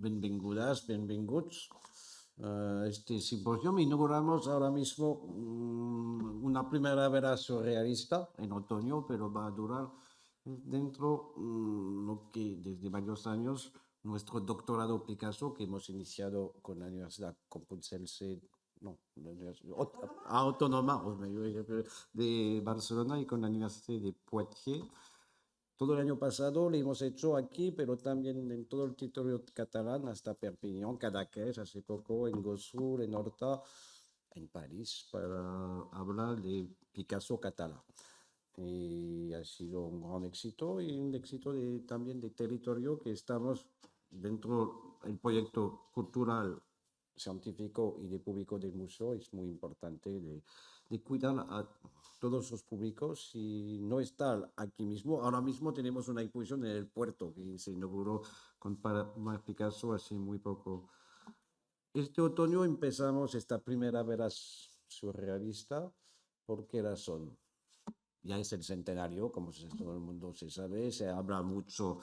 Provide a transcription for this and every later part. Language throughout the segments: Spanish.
benvingudas, benvinguts. Este simposio inauguramos ahora mismo una primavera surrealista en otoño, pero va a durar dentro lo que desde varios años nuestro doctorado Picasso que hemos iniciado con la Universidad Complutense, no, Autónoma de Barcelona y con la Universidad de Poitiers. Todo el año pasado lo hemos hecho aquí, pero también en todo el territorio catalán, hasta Perpiñán, Cadaqués, hace poco, en Gosur, en Horta, en París, para hablar de Picasso catalán. Y ha sido un gran éxito y un éxito también de territorio que estamos dentro del proyecto cultural, científico y de público del museo. Es muy importante de cuidar a todos los públicos y no estar aquí mismo. Ahora mismo tenemos una exposición en el puerto que se inauguró con Picasso hace muy poco. Este otoño empezamos esta primavera surrealista. ¿Por qué razón? Ya es el centenario, como todo el mundo se sabe, se habla mucho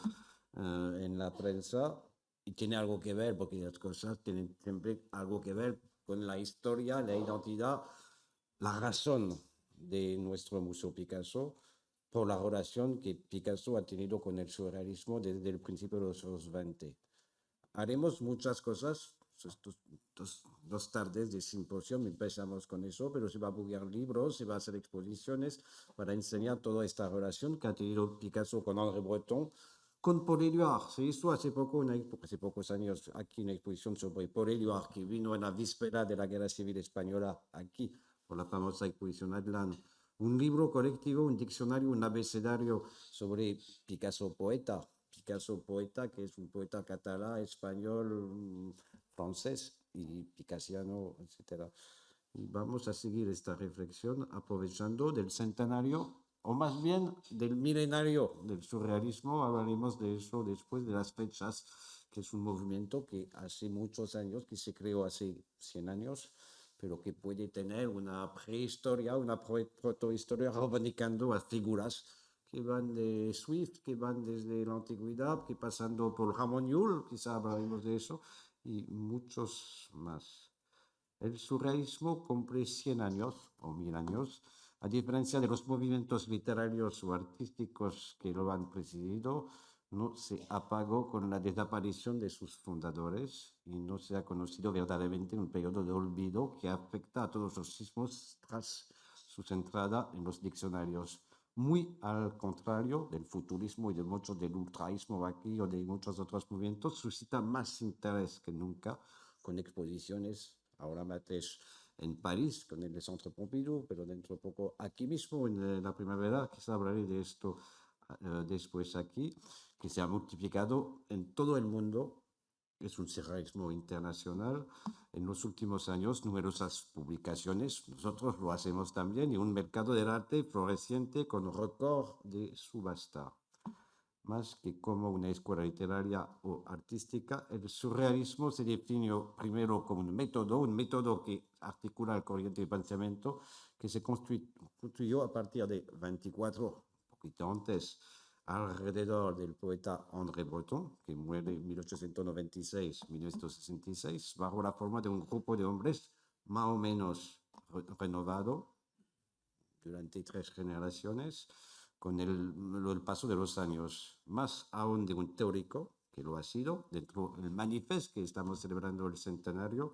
en la prensa y tiene algo que ver, porque las cosas tienen siempre algo que ver con la historia, la identidad, la razón de nuestro Museo Picasso por la relación que Picasso ha tenido con el surrealismo desde el principio de los años 20. Haremos muchas cosas. Estos dos tardes de simposio empezamos con eso, pero se va a publicar libros, se va a hacer exposiciones para enseñar toda esta relación que ha tenido Picasso con André Breton, con Paul Éluard. Se hizo hace pocos años aquí una exposición sobre Paul Éluard, que vino en la víspera de la Guerra Civil Española aquí, por la famosa exposición Atlan. Un libro colectivo, un diccionario, un abecedario sobre Picasso poeta. Picasso poeta, que es un poeta catalán, español, francés y picasiano, etc. Y vamos a seguir esta reflexión aprovechando del centenario, o más bien del milenario del surrealismo. Hablaremos de eso después de las fechas, que es un movimiento que hace muchos años, que se creó hace 100 años, pero que puede tener una prehistoria, una protohistoria, reivindicando a figuras que van de Swift, que van desde la antigüedad, que pasando por Ramón Llull, quizá hablaremos de eso, y muchos más. El surrealismo cumple 100 años o 1000 años, a diferencia de los movimientos literarios o artísticos que lo han presidido, no se apagó con la desaparición de sus fundadores y no se ha conocido verdaderamente un periodo de olvido que afecta a todos los sismos tras su entrada en los diccionarios. Muy al contrario del futurismo y de muchos del ultraísmo aquí o de muchos otros movimientos, suscita más interés que nunca con exposiciones, ahora mates en París con el Centre Pompidou, pero dentro de poco aquí mismo en la primavera, quizá hablaré de esto después aquí, que se ha multiplicado en todo el mundo. Es un surrealismo internacional. En los últimos años, numerosas publicaciones, nosotros lo hacemos también, y un mercado del arte floreciente con récord de subasta. Más que como una escuela literaria o artística, el surrealismo se definió primero como un método que articula el corriente de pensamiento que se construyó a partir de 24, un poquito antes, alrededor del poeta André Breton, que muere en 1896-1966, bajo la forma de un grupo de hombres más o menos renovado durante 3 generaciones, con el paso de los años, más aún de un teórico, que lo ha sido, dentro del manifiesto que estamos celebrando el centenario.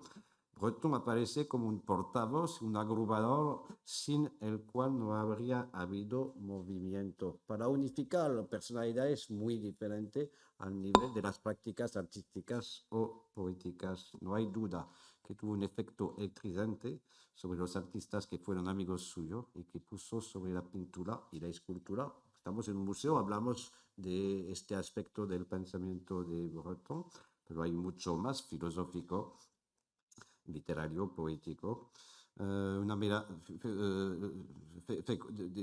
Breton aparece como un portavoz, un agrupador, sin el cual no habría habido movimiento, para unificar personalidades muy diferentes al nivel de las prácticas artísticas o poéticas. No hay duda que tuvo un efecto electrizante sobre los artistas que fueron amigos suyos y que puso sobre la pintura y la escultura. Estamos en un museo, hablamos de este aspecto del pensamiento de Breton, pero hay mucho más filosófico, literario, poético, una mira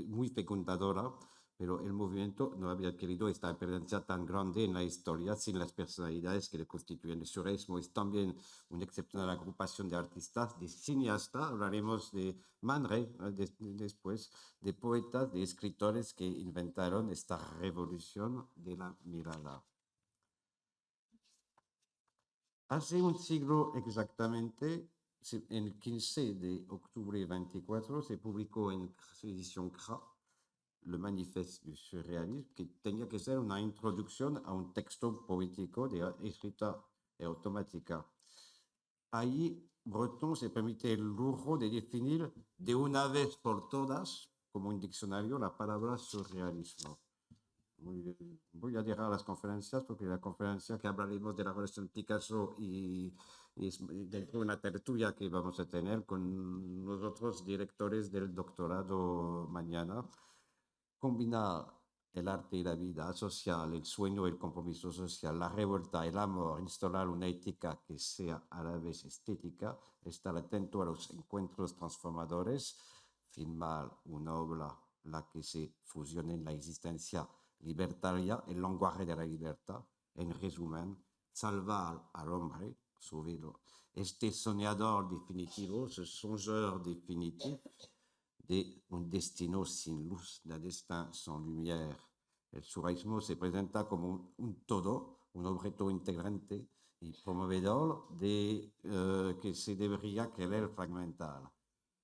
muy fecundadora, pero el movimiento no había adquirido esta presencia tan grande en la historia sin las personalidades que le constituyen. El surrealismo es también una excepcional agrupación de artistas, de cineastas, hablaremos de Man Ray después, de poetas, de escritores que inventaron esta revolución de la mirada. Hace un siglo exactamente, en el 15 de octubre 24, se publicó en edición CRA le Manifeste du Surrealisme, que tenía que ser una introducción a un texto poético de escrita automática. Ahí Breton se permite el lujo de definir de una vez por todas, como un diccionario, la palabra surrealismo. Voy a dejar las conferencias porque la conferencia que hablaremos de la relación Picasso y dentro de una tertulia que vamos a tener con los otros directores del doctorado mañana, combinar el arte y la vida social, el sueño y el compromiso social, la revuelta, el amor, instaurar una ética que sea a la vez estética, estar atento a los encuentros transformadores, filmar una obra la que se fusione en la existencia libertaria, el lenguaje de la libertad, en resumen, salvar al hombre, sauverlo. Este soñador definitivo, ce songeur définitif, de un destino sin luz, d'un destin sans lumière. El surrealismo se presenta como un todo, un objeto integrante y promovedor de que se debería querer fragmentar.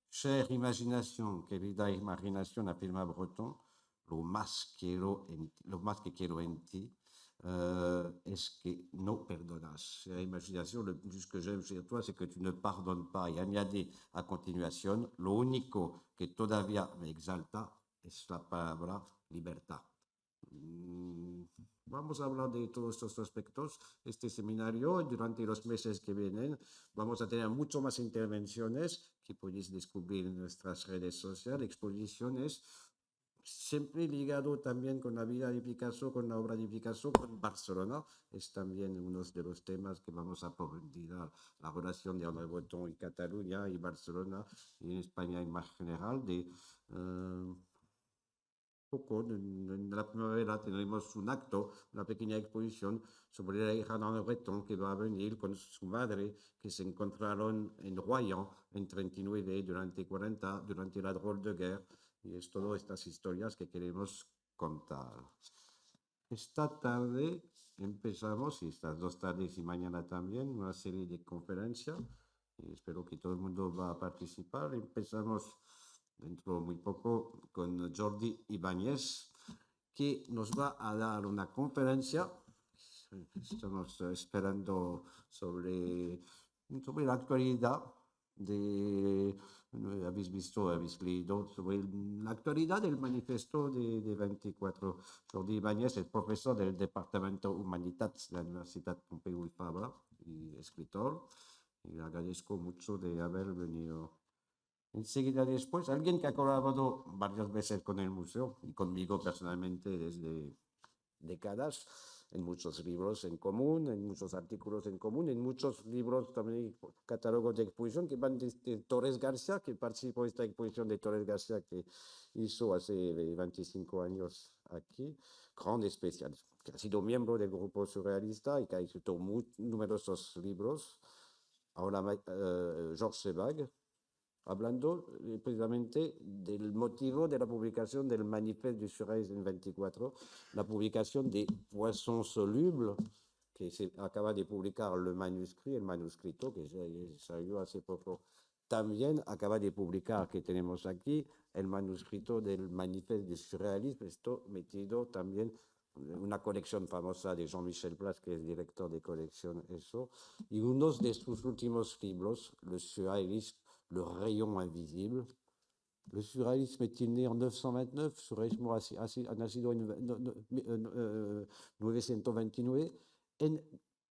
Chère imagination, querida imaginación, afirma Breton, lo más que quiero en ti es que no perdonas. La imaginación, lo plus que j'aime chez toi, c'est que tu ne pardonnes pas. Y añade a continuación, lo único que todavía me exalta es la palabra libertad. Vamos a hablar de todos estos aspectos. Este seminario, durante los meses que vienen, vamos a tener mucho más intervenciones que podéis descubrir en nuestras redes sociales, exposiciones, siempre ligado también con la vida de Picasso, con la obra de Picasso, con Barcelona. Es también uno de los temas que vamos a profundizar, la relación de André Breton y Cataluña y Barcelona y en España en más general. Poco, en la primavera tendremos un acto, una pequeña exposición sobre la hija de André Breton que va a venir con su madre, que se encontraron en Royan en 39 durante 40, durante la drôle de guerre. Y es todas estas historias que queremos contar. Esta tarde empezamos, y estas 2 tardes y mañana también, una serie de conferencias. Y espero que todo el mundo va a participar. Empezamos dentro muy poco con Jordi Ibáñez, que nos va a dar una conferencia. Estamos esperando sobre la actualidad de, habéis visto, habéis leído sobre la actualidad del manifiesto de 24. Jordi Ibáñez es profesor del Departamento Humanitats de la Universidad Pompeu Fabra y escritor. Y le agradezco mucho de haber venido. Enseguida después, alguien que ha colaborado varias veces con el museo y conmigo personalmente desde décadas, en muchos libros en común, en muchos artículos en común, en muchos libros también, catálogos de exposición que van desde Torres García, que participó en esta exposición de Torres García que hizo hace 25 años aquí, gran especial, que ha sido miembro del grupo surrealista y que ha escrito numerosos libros. Ahora Georges Sebag, hablando precisamente del motivo de la publicación del Manifeste du Surréalisme en 24, la publicación de Poisson Soluble, que se acaba de publicar el manuscrito, que salió hace poco. También acaba de publicar, que tenemos aquí, el manuscrito del Manifeste du Surréalisme, esto metido también una colección famosa de Jean-Michel Blas, que es director de colección, eso, y uno de sus últimos libros, Le Surréalisme, Le Rayon Invisible. Le surréalisme est-il né en 929? Surrealismo ha nacido en 929. En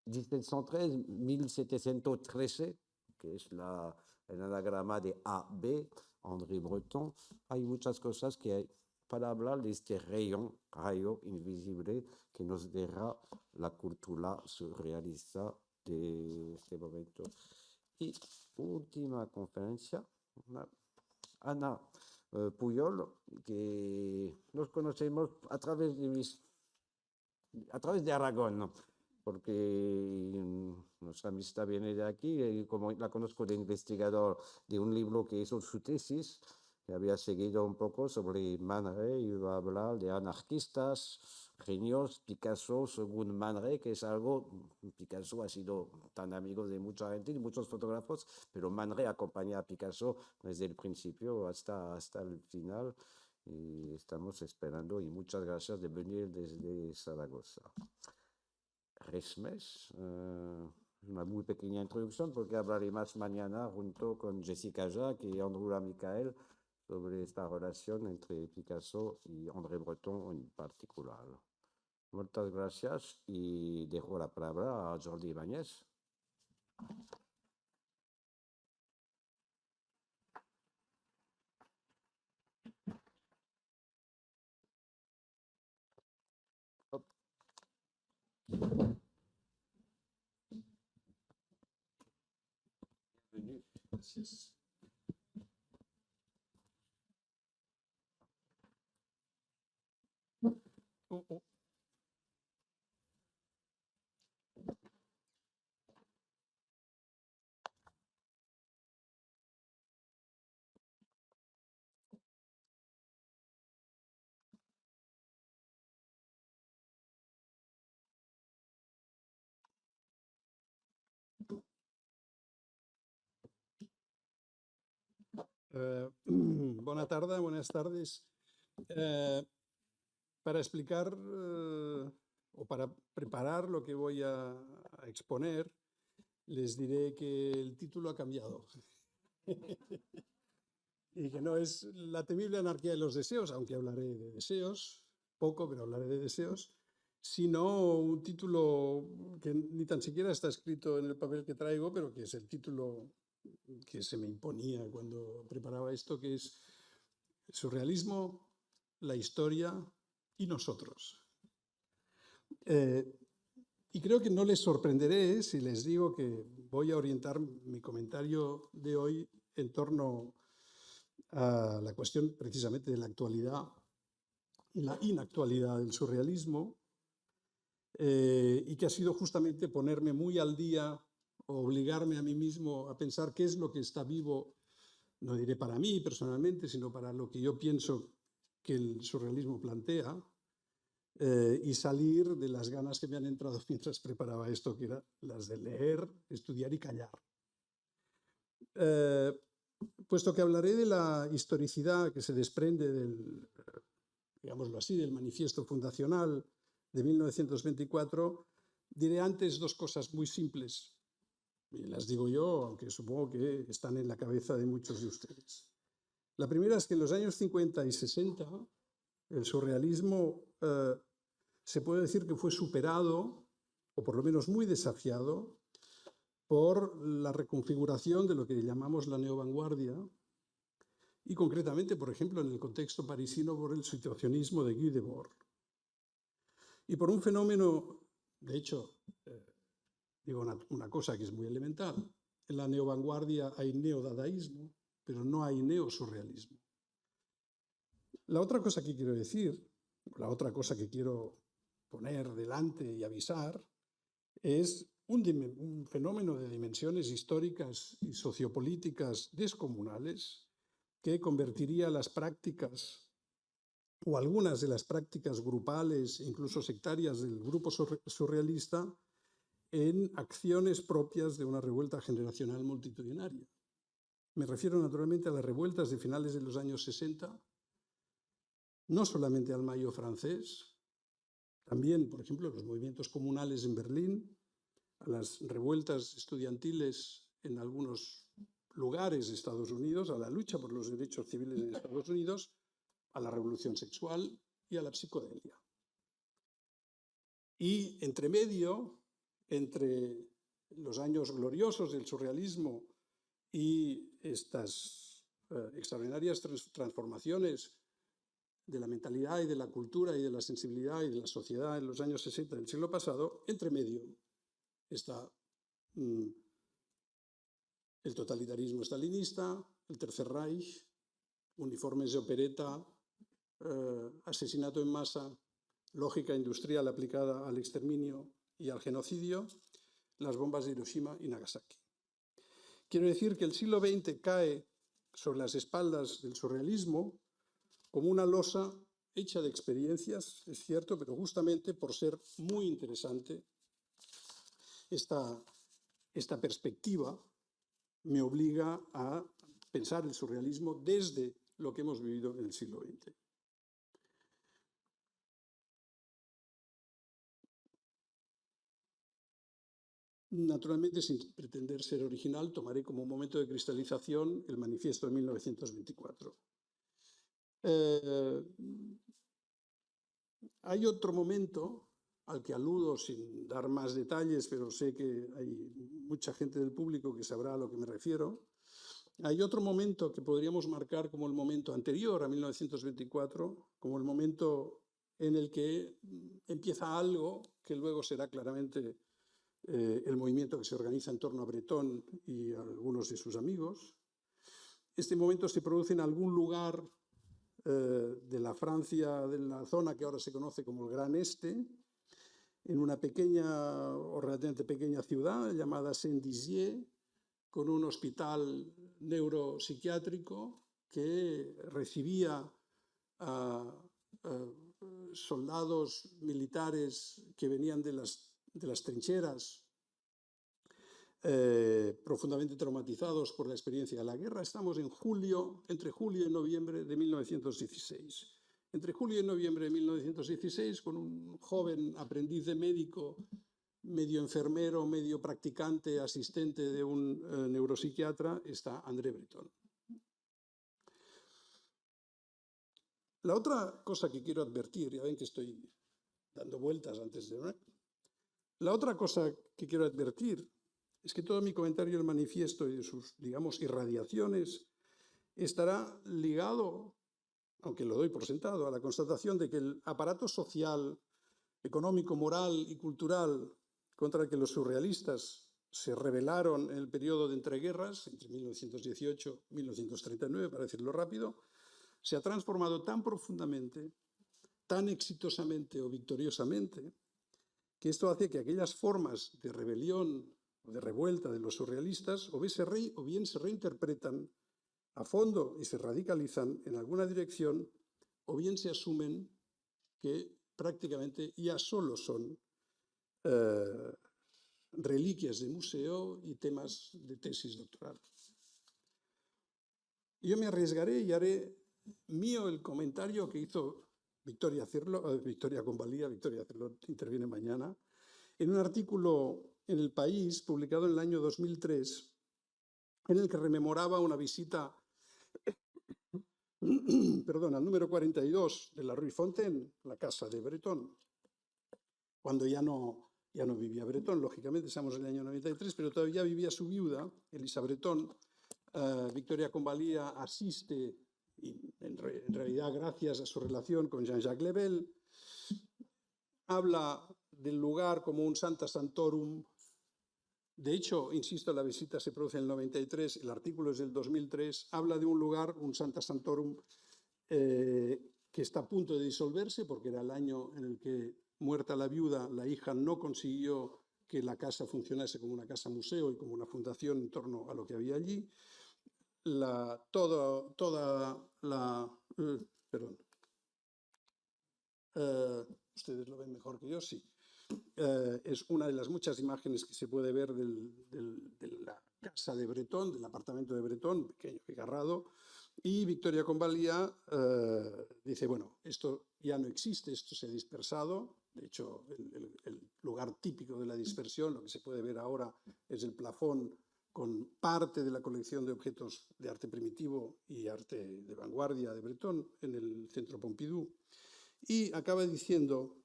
1713, 1713, que es el anagrama de AB, André Breton, hay muchas cosas que hay para hablar de este rayo invisible que nos deja la cultura surrealista de este momento. Y última conferencia, Ana Puyol, que nos conocemos a través de Aragón, ¿no? Porque nuestra amistad viene de aquí, y como la conozco de investigador de un libro que hizo su tesis, que había seguido un poco sobre Man Ray, iba a hablar de anarquistas, genios, Picasso, según Man Ray, que es algo, Picasso ha sido tan amigo de mucha gente y muchos fotógrafos, pero Man Ray acompaña a Picasso desde el principio hasta el final y estamos esperando y muchas gracias de venir desde Zaragoza. Resmes, una muy pequeña introducción porque hablaré más mañana junto con Jessica Jacques y Andrew Michael sobre esta relación entre Picasso y André Breton en particular. Muchas gracias y dejo la palabra a Jordi Ibáñez. Bienvenue. Gracias. Oh, oh. Buenas tardes. Para explicar o para preparar lo que voy a exponer, les diré que el título ha cambiado y que no es La temible anarquía de los deseos, aunque hablaré de deseos, poco, pero hablaré de deseos, sino un título que ni tan siquiera está escrito en el papel que traigo, pero que es el título que se me imponía cuando preparaba esto, que es Surrealismo, la historia y nosotros. Y creo que no les sorprenderé si les digo que voy a orientar mi comentario de hoy en torno a la cuestión precisamente de la actualidad y la inactualidad del surrealismo, y que ha sido justamente ponerme muy al día o obligarme a mí mismo a pensar qué es lo que está vivo, no diré para mí personalmente, sino para lo que yo pienso que el surrealismo plantea, y salir de las ganas que me han entrado mientras preparaba esto, que eran las de leer, estudiar y callar. Puesto que hablaré de la historicidad que se desprende del, digámoslo así, del manifiesto fundacional de 1924, diré antes dos cosas muy simples. Y las digo yo, aunque supongo que están en la cabeza de muchos de ustedes. La primera es que en los años 50 y 60 el surrealismo se puede decir que fue superado, o por lo menos muy desafiado, por la reconfiguración de lo que llamamos la neovanguardia, y concretamente, por ejemplo, en el contexto parisino, por el situacionismo de Guy Debord. Y por un fenómeno, de hecho, digo una cosa que es muy elemental: en la neovanguardia hay neodadaísmo, pero no hay neosurrealismo. La otra cosa que quiero decir, la otra cosa que quiero poner delante y avisar, es un fenómeno de dimensiones históricas y sociopolíticas descomunales que convertiría las prácticas o algunas de las prácticas grupales, incluso sectarias del grupo surrealista, en acciones propias de una revuelta generacional multitudinaria. Me refiero naturalmente a las revueltas de finales de los años 60, no solamente al Mayo francés, también, por ejemplo, los movimientos comunales en Berlín, a las revueltas estudiantiles en algunos lugares de Estados Unidos, a la lucha por los derechos civiles en Estados Unidos, a la revolución sexual y a la psicodelia. Y entre medio, entre los años gloriosos del surrealismo y estas extraordinarias transformaciones de la mentalidad y de la cultura y de la sensibilidad y de la sociedad en los años 60 del siglo pasado, entre medio está el totalitarismo stalinista, el Tercer Reich, uniformes de opereta, asesinato en masa, lógica industrial aplicada al exterminio y al genocidio, las bombas de Hiroshima y Nagasaki. Quiero decir que el siglo XX cae sobre las espaldas del surrealismo como una losa hecha de experiencias, es cierto, pero justamente por ser muy interesante, esta perspectiva me obliga a pensar el surrealismo desde lo que hemos vivido en el siglo XX. Naturalmente, sin pretender ser original, tomaré como momento de cristalización el manifiesto de 1924. Hay otro momento al que aludo sin dar más detalles, pero sé que hay mucha gente del público que sabrá a lo que me refiero. Hay otro momento que podríamos marcar como el momento anterior a 1924, como el momento en el que empieza algo que luego será claramente el movimiento que se organiza en torno a Breton y a algunos de sus amigos. Este momento se produce en algún lugar de la Francia, de la zona que ahora se conoce como el Gran Este, en una pequeña o relativamente pequeña ciudad llamada Saint-Dizier, con un hospital neuropsiquiátrico que recibía a soldados militares que venían de las trincheras, profundamente traumatizados por la experiencia de la guerra. Estamos en entre julio y noviembre de 1916. Entre julio y noviembre de 1916, con un joven aprendiz de médico, medio enfermero, medio practicante, asistente de un neuropsiquiatra, está André Breton. La otra cosa que quiero advertir, ya ven que estoy dando vueltas antes de... La otra cosa que quiero advertir es que todo mi comentario del manifiesto y de sus, digamos, irradiaciones estará ligado, aunque lo doy por sentado, a la constatación de que el aparato social, económico, moral y cultural contra el que los surrealistas se rebelaron en el periodo de entreguerras, entre 1918 y 1939, para decirlo rápido, se ha transformado tan profundamente, tan exitosamente o victoriosamente, que esto hace que aquellas formas de rebelión o de revuelta de los surrealistas o bien se reinterpretan a fondo y se radicalizan en alguna dirección, o bien se asumen que prácticamente ya solo son reliquias de museo y temas de tesis doctoral. Yo me arriesgaré y haré mío el comentario que hizo Victoria Convalía, Victoria Cerlot interviene mañana, en un artículo en El País, publicado en el año 2003, en el que rememoraba una visita al número 42 de la Rue Fontaine, la casa de Breton, cuando ya no vivía Breton, lógicamente estamos en el año 93, pero todavía vivía su viuda, Elisa Breton. Victoria Convalía asiste, y en realidad gracias a su relación con Jean-Jacques Lebel, habla del lugar como un Sancta Sanctorum. De hecho, insisto, la visita se produce en el 93, el artículo es del 2003, habla de un lugar, un Sancta Sanctorum, que está a punto de disolverse, porque era el año en el que, muerta la viuda, la hija no consiguió que la casa funcionase como una casa museo y como una fundación en torno a lo que había allí. Ustedes lo ven mejor que yo, sí. Es una de las muchas imágenes que se puede ver de la casa de Breton, del apartamento de Breton, pequeño y agarrado, y Victoria Convalía dice, bueno, esto ya no existe, esto se ha dispersado. De hecho, el lugar típico de la dispersión, lo que se puede ver ahora, es el plafón con parte de la colección de objetos de arte primitivo y arte de vanguardia de Breton en el Centro Pompidou. Y acaba diciendo,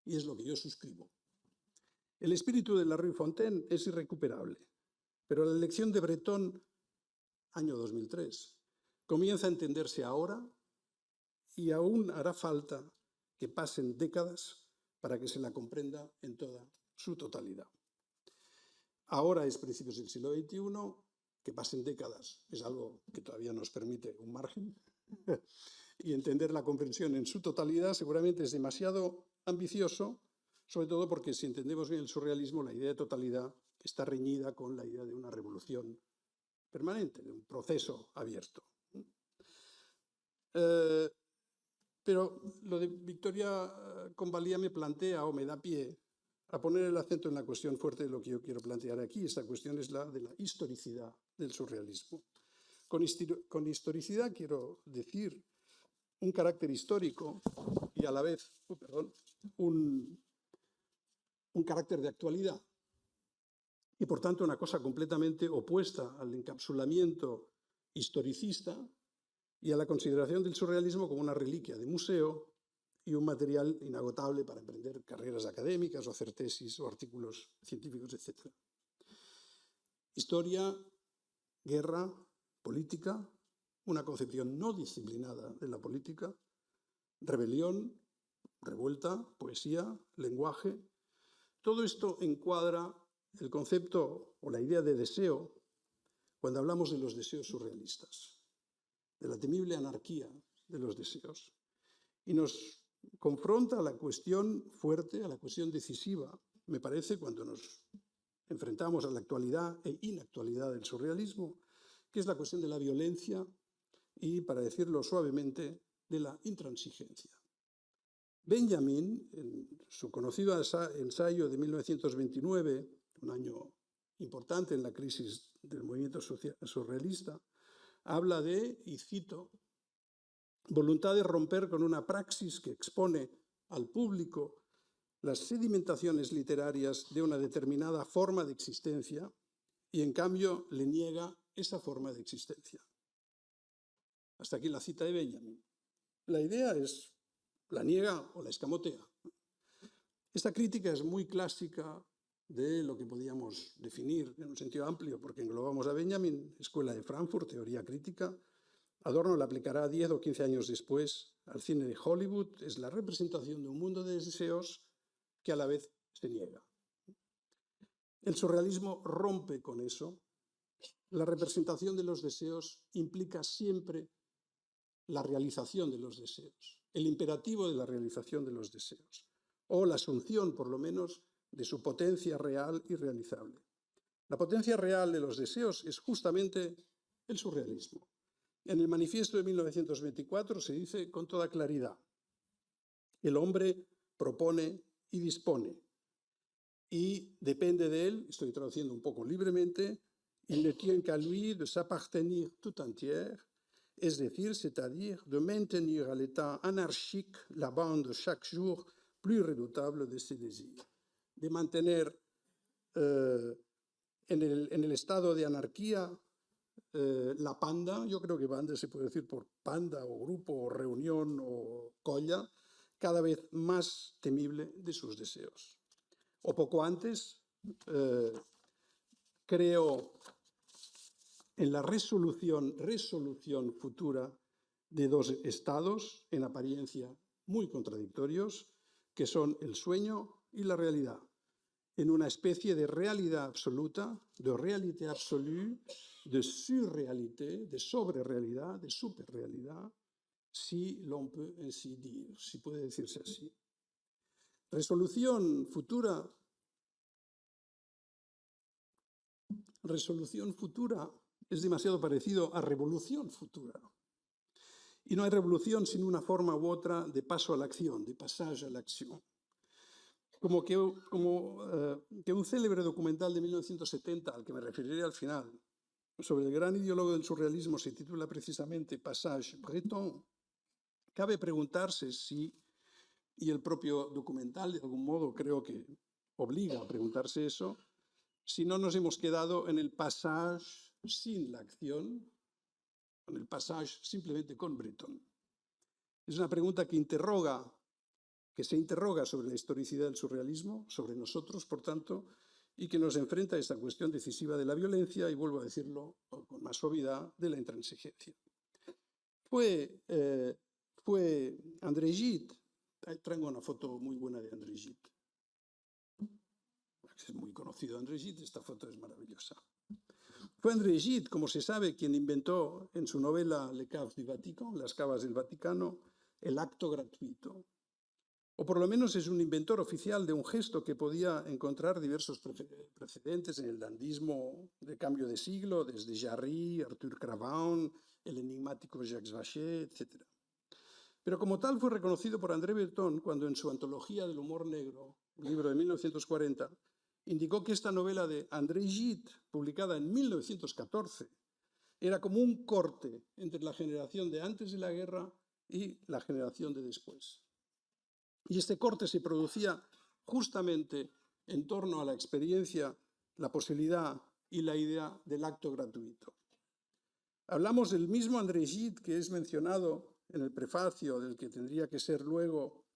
y es lo que yo suscribo, el espíritu de la Rue Fontaine es irrecuperable, pero la elección de Breton, año 2003, comienza a entenderse ahora y aún hará falta que pasen décadas para que se la comprenda en toda su totalidad. Ahora es principios del siglo XXI, que pasen décadas es algo que todavía nos permite un margen, y entender la comprensión en su totalidad seguramente es demasiado ambicioso, sobre todo porque si entendemos bien el surrealismo, la idea de totalidad está reñida con la idea de una revolución permanente, de un proceso abierto. Pero lo de Victoria Convalía me plantea o me da pie a poner el acento en la cuestión fuerte de lo que yo quiero plantear aquí. Esta cuestión es la de la historicidad del surrealismo. Con historicidad quiero decir un carácter histórico y a la vez, un carácter de actualidad. Y por tanto una cosa completamente opuesta al encapsulamiento historicista y a la consideración del surrealismo como una reliquia de museo y un material inagotable para emprender carreras académicas o hacer tesis o artículos científicos, etc. Historia, guerra, política, una concepción no disciplinada de la política, rebelión, revuelta, poesía, lenguaje. Todo esto encuadra el concepto o la idea de deseo cuando hablamos de los deseos surrealistas, de la temible anarquía de los deseos. Y nos confronta a la cuestión fuerte, a la cuestión decisiva, me parece, cuando nos enfrentamos a la actualidad e inactualidad del surrealismo, que es la cuestión de la violencia y, para decirlo suavemente, de la intransigencia. Benjamin, en su conocido ensayo de 1929, un año importante en la crisis del movimiento surrealista, habla de, y cito, voluntad de romper con una praxis que expone al público las sedimentaciones literarias de una determinada forma de existencia y en cambio le niega esa forma de existencia. Hasta aquí la cita de Benjamin. La idea es, la niega o la escamotea. Esta crítica es muy clásica de lo que podíamos definir en un sentido amplio, porque englobamos a Benjamin, Escuela de Frankfurt, teoría crítica. Adorno la aplicará 10 o 15 años después al cine de Hollywood. Es la representación de un mundo de deseos que a la vez se niega. El surrealismo rompe con eso. La representación de los deseos implica siempre la realización de los deseos, el imperativo de la realización de los deseos, o la asunción, por lo menos, de su potencia real y realizable. La potencia real de los deseos es justamente el surrealismo. En el manifiesto de 1924 se dice con toda claridad: el hombre propone y dispone, y depende de él, estoy traduciendo un poco libremente, il ne tient qu'à lui de s'appartenir tout entière, es decir, c'est-à-dire de maintenir à l'état anarchique la bande chaque jour plus redoutable de ses désirs. De mantener en el estado de anarquía la panda, yo creo que banda se puede decir por panda o grupo o reunión o colla, cada vez más temible de sus deseos. O poco antes, creo en la resolución futura de dos estados, en apariencia muy contradictorios, que son el sueño y la realidad, en una especie de realidad absoluta, de réalité absolue, de surrealité, de sobrerealidad, de superrealidad, si l'on peut ainsi dire, si puede decirse así. Resolución futura es demasiado parecido a revolución futura. Y no hay revolución sin una forma u otra de paso a la acción, de passage à l'action. Como que un célebre documental de 1970, al que me referiré al final, sobre el gran ideólogo del surrealismo, se titula precisamente Passage Breton, cabe preguntarse si, y el propio documental de algún modo creo que obliga a preguntarse eso, si no nos hemos quedado en el passage sin la acción, en el passage simplemente con Breton. Es una pregunta que se interroga sobre la historicidad del surrealismo, sobre nosotros, por tanto, y que nos enfrenta a esta cuestión decisiva de la violencia y, vuelvo a decirlo con más suavidad, de la intransigencia. Fue André Gide, traigo una foto muy buena de André Gide. Es muy conocido André Gide, esta foto es maravillosa. Fue André Gide, como se sabe, quien inventó en su novela Les Caves du Vatican, Las Cavas del Vaticano, el acto gratuito. O por lo menos es un inventor oficial de un gesto que podía encontrar diversos precedentes en el dandismo de cambio de siglo, desde Jarry, Arthur Cravant, el enigmático Jacques Vachet, etc. Pero como tal fue reconocido por André Breton cuando en su Antología del humor negro, un libro de 1940, indicó que esta novela de André Gide, publicada en 1914, era como un corte entre la generación de antes de la guerra y la generación de después. Y este corte se producía justamente en torno a la experiencia, la posibilidad y la idea del acto gratuito. Hablamos del mismo André Gide que es mencionado en el prefacio del que tendría que ser luego,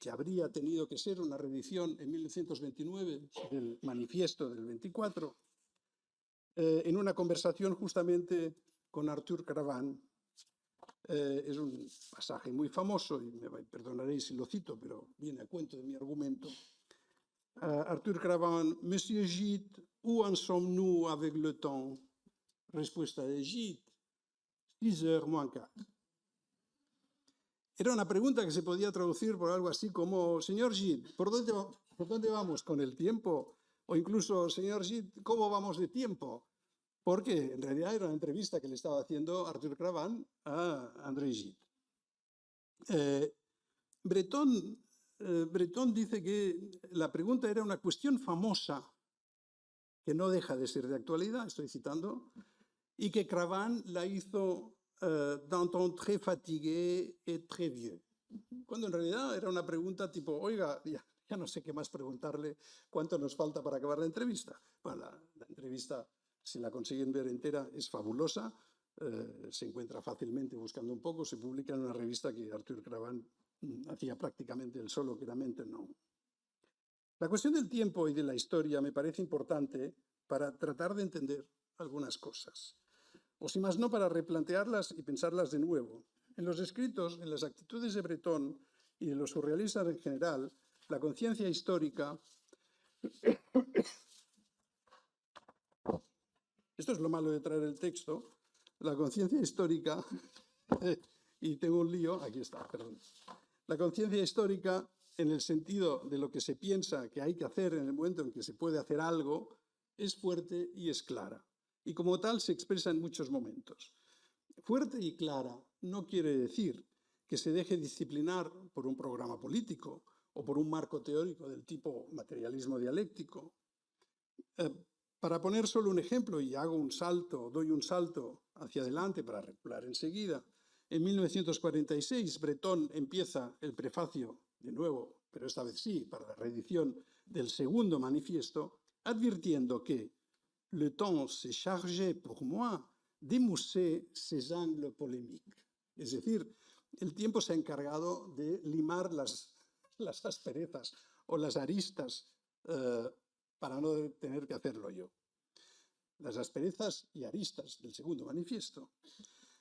que habría tenido que ser una reedición en 1929 del Manifiesto del 24, en una conversación justamente con Arthur Cravant. Es un pasaje muy famoso, y me perdonaréis si lo cito, pero viene a cuento de mi argumento. Arthur Cravant: Monsieur Gide, où en sommes-nous avec le temps? Respuesta de Gide: 6h moins 4. Era una pregunta que se podía traducir por algo así como: señor Gide, ¿por dónde vamos con el tiempo? O incluso: señor Gide, ¿cómo vamos de tiempo? Porque en realidad era una entrevista que le estaba haciendo Arthur Cravant a André Gide. Breton dice que la pregunta era una cuestión famosa que no deja de ser de actualidad, estoy citando, y que Cravant la hizo d'un ton très fatigué et très vieux. Cuando en realidad era una pregunta tipo: oiga, ya no sé qué más preguntarle, ¿cuánto nos falta para acabar la entrevista? Bueno, la entrevista, si la consiguen ver entera, es fabulosa, se encuentra fácilmente buscando un poco, se publica en una revista que Arthur Cravant hacía prácticamente él solo, que era Maintenant. La cuestión del tiempo y de la historia me parece importante para tratar de entender algunas cosas, o si más no, para replantearlas y pensarlas de nuevo. En los escritos, en las actitudes de Breton y de los surrealistas en general, la conciencia histórica... Esto es lo malo de traer el texto. La conciencia histórica... y tengo un lío, aquí está, perdón. La conciencia histórica, en el sentido de lo que se piensa que hay que hacer en el momento en que se puede hacer algo, es fuerte y es clara. Y como tal se expresa en muchos momentos. Fuerte y clara no quiere decir que se deje disciplinar por un programa político o por un marco teórico del tipo materialismo dialéctico. Para poner solo un ejemplo, y doy un salto hacia adelante para recular enseguida, en 1946 Breton empieza el prefacio, de nuevo, pero esta vez sí, para la reedición del segundo manifiesto, advirtiendo que «Le temps s'est chargé pour moi d'émousser ces angles polémiques». Es decir, el tiempo se ha encargado de limar las asperezas o las aristas para no tener que hacerlo yo. Las asperezas y aristas del segundo manifiesto.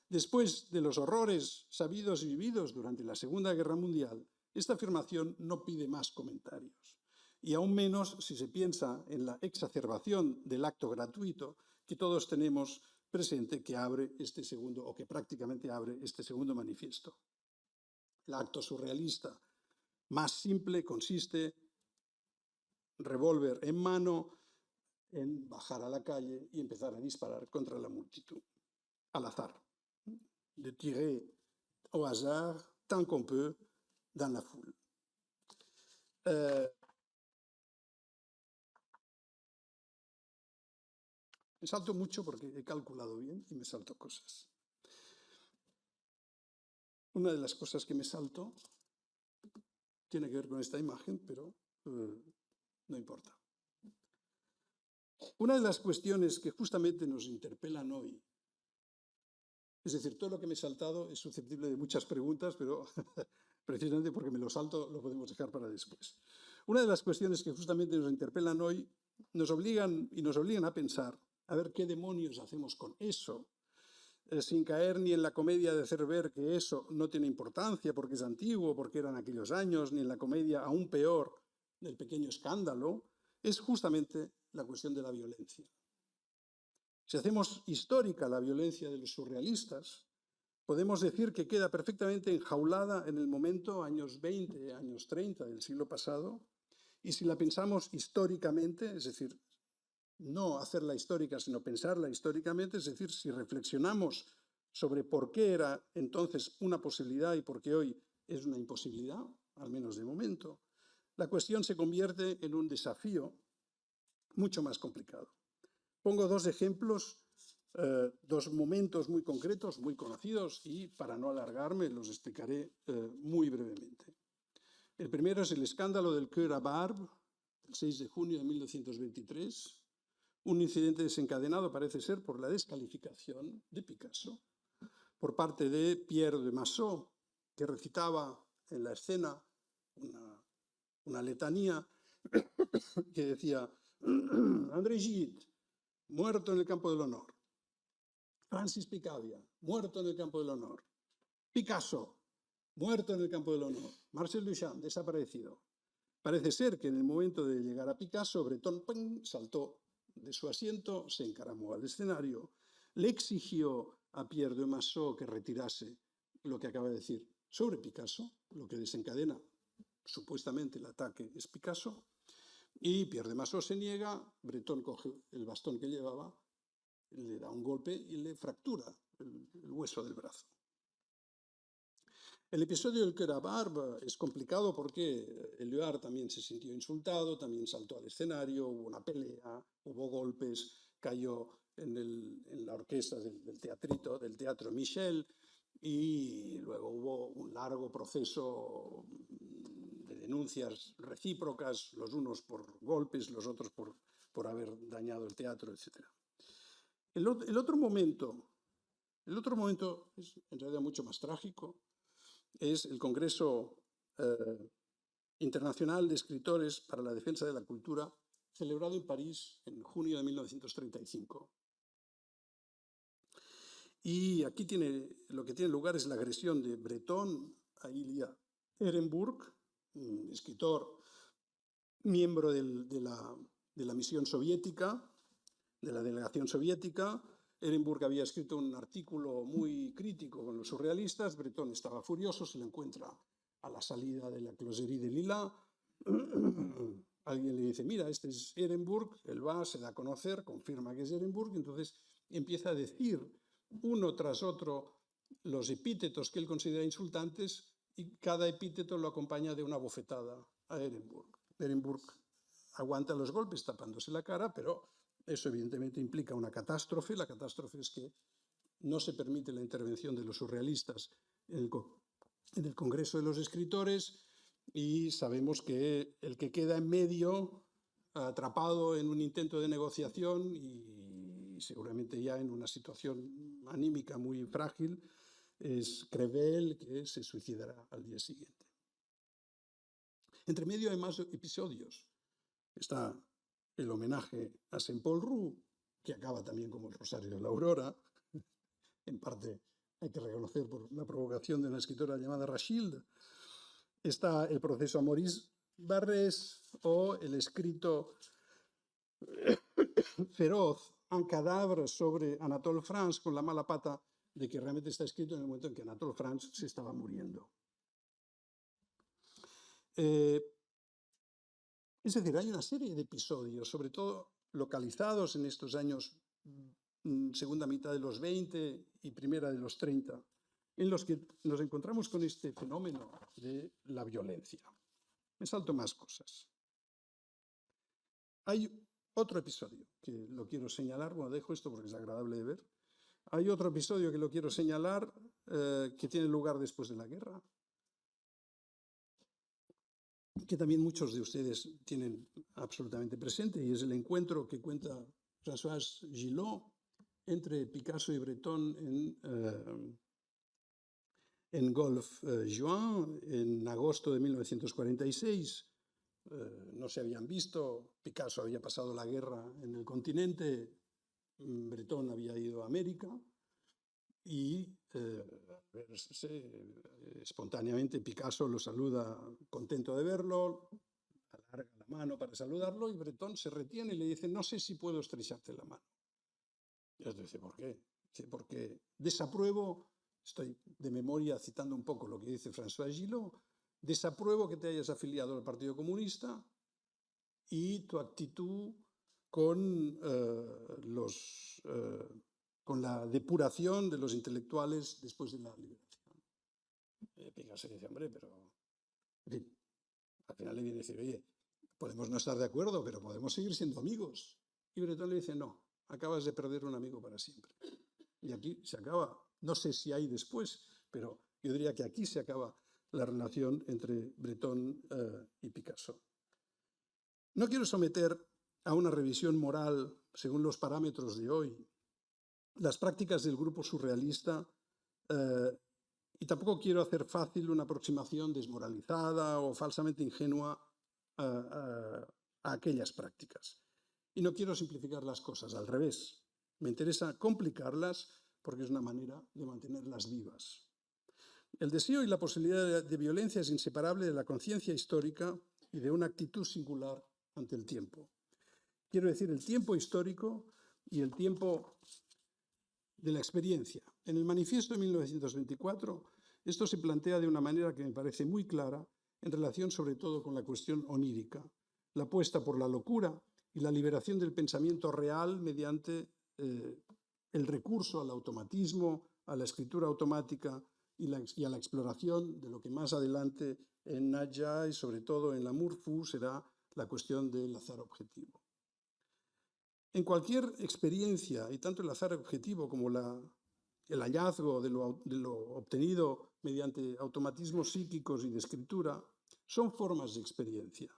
Después de los horrores sabidos y vividos durante la Segunda Guerra Mundial, esta afirmación no pide más comentarios. Y aún menos si se piensa en la exacerbación del acto gratuito que todos tenemos presente, que abre este segundo, o que prácticamente abre este segundo manifiesto. El acto surrealista más simple consiste, revólver en mano, en bajar a la calle y empezar a disparar contra la multitud, al azar. De tirer au hasard, tant qu'on peut, dans la foule. Me salto mucho porque he calculado bien y me salto cosas. Una de las cosas que me salto tiene que ver con esta imagen, pero no importa. Una de las cuestiones que justamente nos interpelan hoy, es decir, todo lo que me he saltado es susceptible de muchas preguntas, pero precisamente porque me lo salto lo podemos dejar para después. Una de las cuestiones que justamente nos interpelan hoy nos obligan a pensar a ver qué demonios hacemos con eso, sin caer ni en la comedia de hacer ver que eso no tiene importancia porque es antiguo, porque eran aquellos años, ni en la comedia aún peor del pequeño escándalo, es justamente la cuestión de la violencia. Si hacemos histórica la violencia de los surrealistas, podemos decir que queda perfectamente enjaulada en el momento años 20, años 30 del siglo pasado, y si la pensamos históricamente, es decir, no hacerla histórica, sino pensarla históricamente, es decir, si reflexionamos sobre por qué era entonces una posibilidad y por qué hoy es una imposibilidad, al menos de momento, la cuestión se convierte en un desafío mucho más complicado. Pongo dos ejemplos, dos momentos muy concretos, muy conocidos, y para no alargarme los explicaré muy brevemente. El primero es el escándalo del Cœur à Barbe, el 6 de junio de 1923, un incidente desencadenado, parece ser, por la descalificación de Picasso por parte de Pierre de Massot, que recitaba en la escena una letanía que decía André Gide, muerto en el campo del honor. Francis Picabia, muerto en el campo del honor. Picasso, muerto en el campo del honor. Marcel Duchamp, desaparecido. Parece ser que en el momento de llegar a Picasso, Breton saltó de su asiento, se encaramó al escenario, le exigió a Pierre de Massot que retirase lo que acaba de decir sobre Picasso, lo que desencadena supuestamente el ataque es Picasso, y Pierre de Massot se niega, Breton coge el bastón que llevaba, le da un golpe y le fractura el hueso del brazo. El episodio del Cœur à Barbe es complicado porque Éluard también se sintió insultado, también saltó al escenario, hubo una pelea, hubo golpes, cayó en la orquesta del Teatro Michel, y luego hubo un largo proceso de denuncias recíprocas, los unos por golpes, los otros por haber dañado el teatro, etc. El otro momento es en realidad mucho más trágico. Es el Congreso Internacional de Escritores para la Defensa de la Cultura, celebrado en París en junio de 1935. Y aquí lo que tiene lugar es la agresión de Breton a Ilya Ehrenburg, un escritor, miembro de la misión soviética, de la delegación soviética. Ehrenburg había escrito un artículo muy crítico con los surrealistas, Breton estaba furioso, se lo encuentra a la salida de la Closerie de Lila. Alguien le dice, mira, este es Ehrenburg, él va, se da a conocer, confirma que es Ehrenburg, entonces empieza a decir uno tras otro los epítetos que él considera insultantes y cada epíteto lo acompaña de una bofetada a Ehrenburg. Ehrenburg aguanta los golpes tapándose la cara, pero eso evidentemente implica una catástrofe. La catástrofe es que no se permite la intervención de los surrealistas en el Congreso de los Escritores y sabemos que el que queda en medio, atrapado en un intento de negociación y seguramente ya en una situación anímica muy frágil, es Crevel, que se suicidará al día siguiente. Entre medio hay más episodios. Está el homenaje a Saint-Paul-Roux, que acaba también como el Rosario de la Aurora, en parte hay que reconocer por la provocación de una escritora llamada Rachilde. Está el proceso a Maurice Barrès o el escrito feroz, un cadáver sobre Anatole France, con la mala pata de que realmente está escrito en el momento en que Anatole France se estaba muriendo. Es decir, hay una serie de episodios, sobre todo localizados en estos años, segunda mitad de los 20 y primera de los 30, en los que nos encontramos con este fenómeno de la violencia. Me salto más cosas. Hay otro episodio que lo quiero señalar, bueno, dejo esto porque es agradable de ver. Hay otro episodio que lo quiero señalar que tiene lugar después de la guerra, que también muchos de ustedes tienen absolutamente presente, y es el encuentro que cuenta François Gillot entre Picasso y Breton en Golfe-Juan en agosto de 1946. No se habían visto, Picasso había pasado la guerra en el continente, Breton había ido a América y espontáneamente Picasso lo saluda contento de verlo, alarga la mano para saludarlo y Breton se retiene y le dice, no sé si puedo estrecharte la mano. Y él dice, ¿por qué? Dice, porque desapruebo, estoy de memoria citando un poco lo que dice François Gillot, desapruebo que te hayas afiliado al Partido Comunista y tu actitud con con la depuración de los intelectuales después de la liberación. Picasso dice, hombre, pero, en fin, al final le viene a decir, oye, podemos no estar de acuerdo, pero podemos seguir siendo amigos. Y Breton le dice, no, acabas de perder un amigo para siempre. Y aquí se acaba, no sé si hay después, pero yo diría que aquí se acaba la relación entre Breton y Picasso. No quiero someter a una revisión moral según los parámetros de hoy las prácticas del grupo surrealista y tampoco quiero hacer fácil una aproximación desmoralizada o falsamente ingenua a aquellas prácticas. Y no quiero simplificar las cosas, al revés. Me interesa complicarlas porque es una manera de mantenerlas vivas. El deseo y la posibilidad de violencia es inseparable de la conciencia histórica y de una actitud singular ante el tiempo. Quiero decir, el tiempo histórico y el tiempo de la experiencia. En el manifiesto de 1924, esto se plantea de una manera que me parece muy clara en relación sobre todo con la cuestión onírica, la apuesta por la locura y la liberación del pensamiento real mediante el recurso al automatismo, a la escritura automática y a la exploración de lo que más adelante en Nadja y sobre todo en L'amour fou será la cuestión del azar objetivo. En cualquier experiencia, y tanto el azar objetivo como el hallazgo de lo obtenido mediante automatismos psíquicos y de escritura, son formas de experiencia.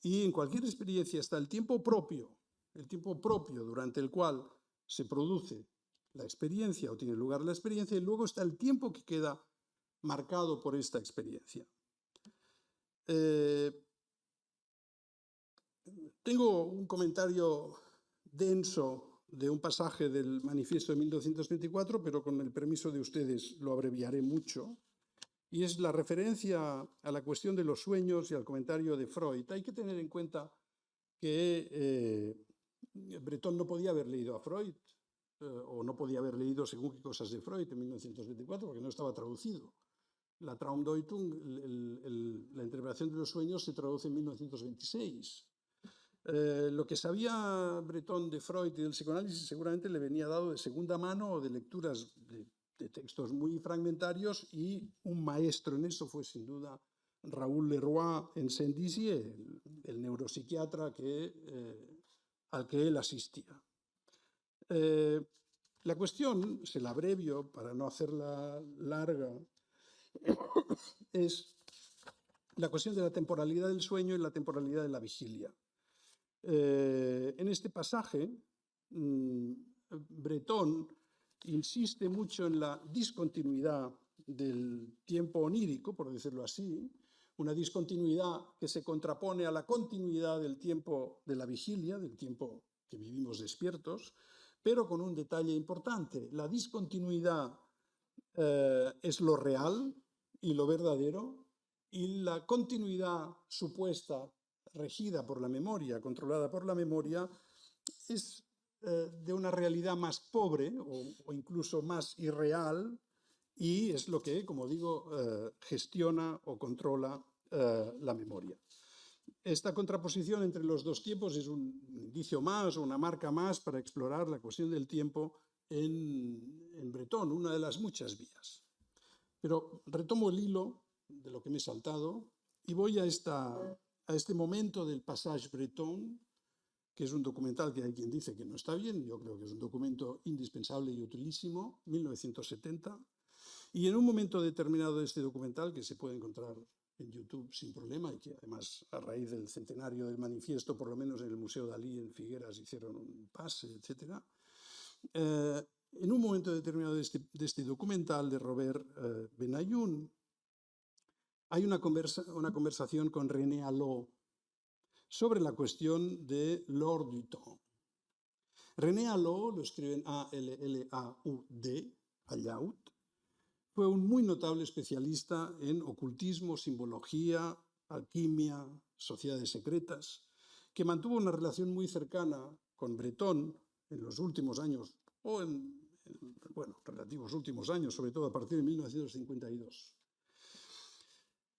Y en cualquier experiencia está el tiempo propio durante el cual se produce la experiencia o tiene lugar la experiencia, y luego está el tiempo que queda marcado por esta experiencia. Tengo un comentario denso de un pasaje del manifiesto de 1924, pero con el permiso de ustedes lo abreviaré mucho, y es la referencia a la cuestión de los sueños y al comentario de Freud. Hay que tener en cuenta que Breton no podía haber leído a Freud, o no podía haber leído según qué cosas de Freud en 1924, porque no estaba traducido. La Traumdeutung, la interpretación de los sueños, se traduce en 1926. Lo que sabía Breton de Freud y del psicoanálisis seguramente le venía dado de segunda mano o de lecturas de textos muy fragmentarios, y un maestro en eso fue sin duda Raoul Leroy en Saint-Dizier, el neuropsiquiatra al que él asistía. La cuestión, se la abrevio para no hacerla larga, es la cuestión de la temporalidad del sueño y la temporalidad de la vigilia. En este pasaje, Breton insiste mucho en la discontinuidad del tiempo onírico, por decirlo así, una discontinuidad que se contrapone a la continuidad del tiempo de la vigilia, del tiempo que vivimos despiertos, pero con un detalle importante. La discontinuidad es lo real y lo verdadero, y la continuidad supuesta, regida por la memoria, controlada por la memoria, es de una realidad más pobre o incluso más irreal, y es lo que, como digo, gestiona o controla la memoria. Esta contraposición entre los dos tiempos es un indicio más o una marca más para explorar la cuestión del tiempo en Breton, una de las muchas vías. Pero retomo el hilo de lo que me he saltado y voy a este momento del Passage Breton, que es un documental que hay quien dice que no está bien. Yo creo que es un documento indispensable y utilísimo, 1970. Y en un momento determinado de este documental, que se puede encontrar en YouTube sin problema, y que además a raíz del centenario del manifiesto, por lo menos en el Museo Dalí en Figueras hicieron un pase, etc. En un momento determinado de este documental de Robert Benayoun, hay una conversación con René Allot sobre la cuestión de l'heure du temps. René Allot, lo escriben A-L-L-A-U-D, Allaut, fue un muy notable especialista en ocultismo, simbología, alquimia, sociedades secretas, que mantuvo una relación muy cercana con Breton en los últimos años, o relativos últimos años, sobre todo a partir de 1952.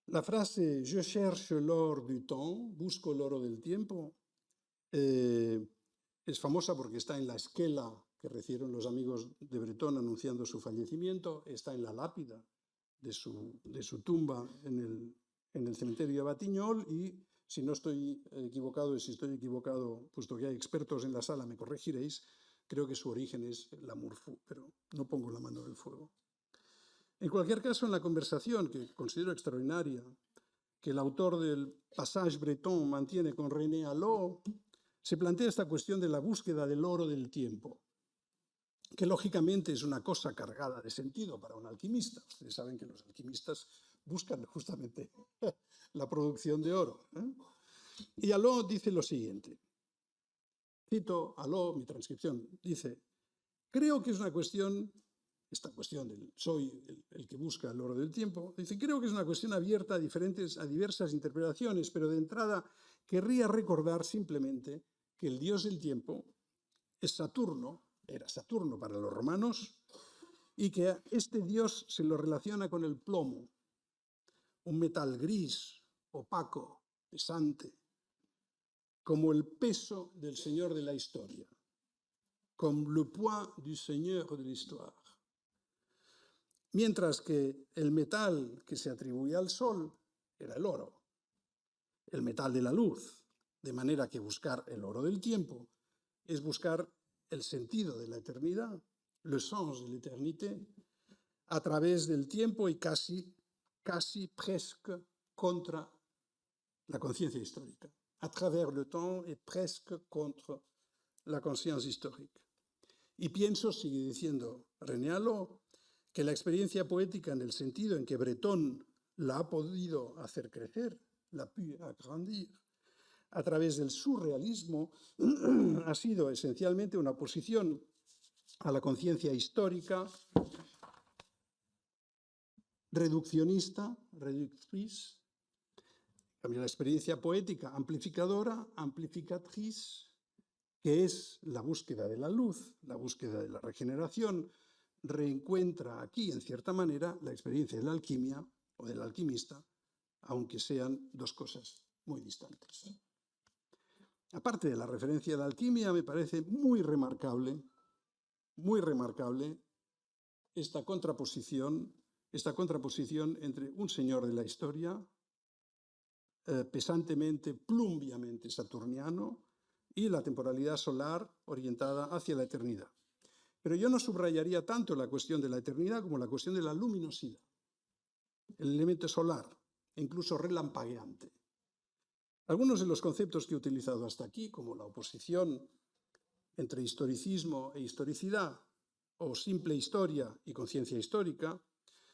La frase «Je cherche l'or du temps», busco el oro del tiempo, es famosa porque está en la esquela que recibieron los amigos de Breton anunciando su fallecimiento, está en la lápida de su tumba en el cementerio de Batignolles, y si no estoy equivocado, y si estoy equivocado, puesto que hay expertos en la sala, me corregiréis, creo que su origen es l'Amour fou, pero no pongo la mano en el fuego. En cualquier caso, en la conversación, que considero extraordinaria, que el autor del Passage Breton mantiene con René Allot, se plantea esta cuestión de la búsqueda del oro del tiempo, que lógicamente es una cosa cargada de sentido para un alquimista. Ustedes saben que los alquimistas buscan justamente la producción de oro, ¿eh? Y Allot dice lo siguiente, cito Allot, mi transcripción, dice: creo que es una cuestión, esta cuestión del soy el que busca el oro del tiempo, dice, creo que es una cuestión abierta a diversas interpretaciones, pero de entrada querría recordar simplemente que el dios del tiempo es Saturno, era Saturno para los romanos, y que a este dios se lo relaciona con el plomo, un metal gris, opaco, pesante, como el peso del señor de la historia, comme le poids du seigneur de l'histoire. Mientras que el metal que se atribuía al sol era el oro, el metal de la luz, de manera que buscar el oro del tiempo es buscar el sentido de la eternidad, le sens de l'éternité, a través del tiempo y casi presque contra la conciencia histórica, a travers le temps et presque contre la conscience historique. Y pienso, sigue diciendo René Allot, que la experiencia poética en el sentido en que Breton la ha podido hacer crecer, la pu agrandir, a través del surrealismo, ha sido esencialmente una oposición a la conciencia histórica, reduccionista, reductrice, también la experiencia poética amplificadora, amplificatrice, que es la búsqueda de la luz, la búsqueda de la regeneración, reencuentra aquí, en cierta manera, la experiencia de la alquimia o del alquimista, aunque sean dos cosas muy distantes. Aparte de la referencia a la alquimia, me parece muy remarcable esta contraposición entre un señor de la historia, pesantemente, plumbiamente saturniano, y la temporalidad solar orientada hacia la eternidad. Pero yo no subrayaría tanto la cuestión de la eternidad como la cuestión de la luminosidad, el elemento solar, e incluso relampagueante. Algunos de los conceptos que he utilizado hasta aquí, como la oposición entre historicismo e historicidad, o simple historia y conciencia histórica,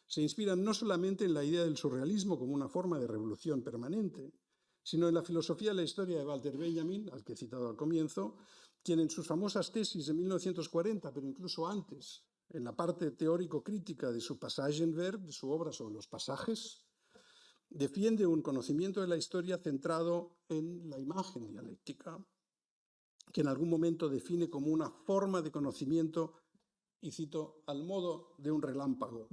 se inspiran no solamente en la idea del surrealismo como una forma de revolución permanente, sino en la filosofía de la historia de Walter Benjamin, al que he citado al comienzo, quien en sus famosas tesis de 1940, pero incluso antes, en la parte teórico-crítica de su Passagenwerk, de su obra sobre los pasajes, defiende un conocimiento de la historia centrado en la imagen dialéctica, que en algún momento define como una forma de conocimiento, y cito, al modo de un relámpago.